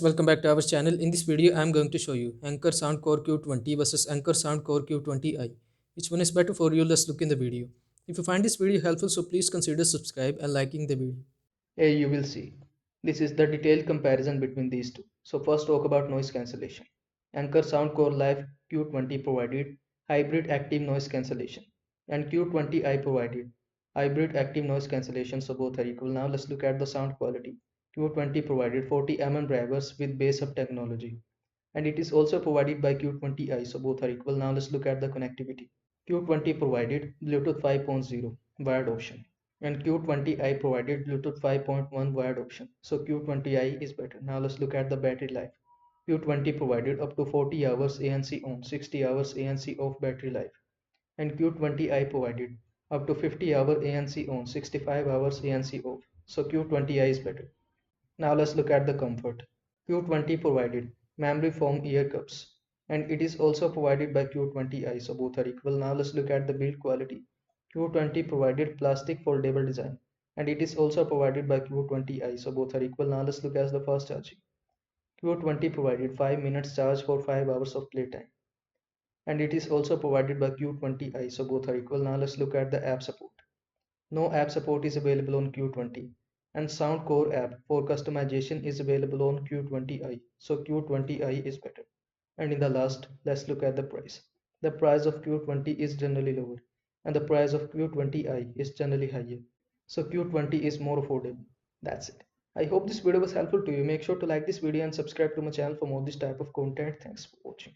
welcome back to our channel. In this video, I am going to show you Anker Soundcore Q20 versus Anker Soundcore Q20i. Which one is better for you? Let's look in the video. If you find this video helpful, so please consider subscribe and liking the video. Here you will see. This is the detailed comparison between these two. So first talk about noise cancellation. Anker Soundcore Life Q20 provided hybrid active noise cancellation and Q20i provided hybrid active noise cancellation, so both are equal. Now let's look at the sound quality. Q20 provided 40 drivers with bass up technology and it is also provided by Q20i, so both are equal. Now let's look at the connectivity. Q20 provided Bluetooth 5.0 wired option and Q20i provided Bluetooth 5.1 wired option. So Q20i is better. Now let's look at the battery life. Q20 provided up to 40 hours ANC on, 60 hours ANC off battery life, and Q20i provided up to 50 hour ANC on, 65 hours ANC off. So Q20i is better. Now let's look at the comfort. Q20 provided memory foam ear cups and it is also provided by Q20i, so both are equal. Now let's look at the build quality. Q20 provided plastic foldable design and it is also provided by Q20i, so both are equal. Now let's look at the fast charging. Q20 provided 5 minutes charge for 5 hours of playtime and it is also provided by Q20i, so both are equal. Now let's look at the app support. No app support is available on Q20 and Soundcore app for customization is available on Q20i, so Q20i is better. And in the last, let's look at the price. The price of Q20 is generally lower and the price of Q20i is generally higher, so Q20 is more affordable. That's it. I hope this video was helpful to you. Make sure to like this video and subscribe to my channel for more this type of content. Thanks for watching.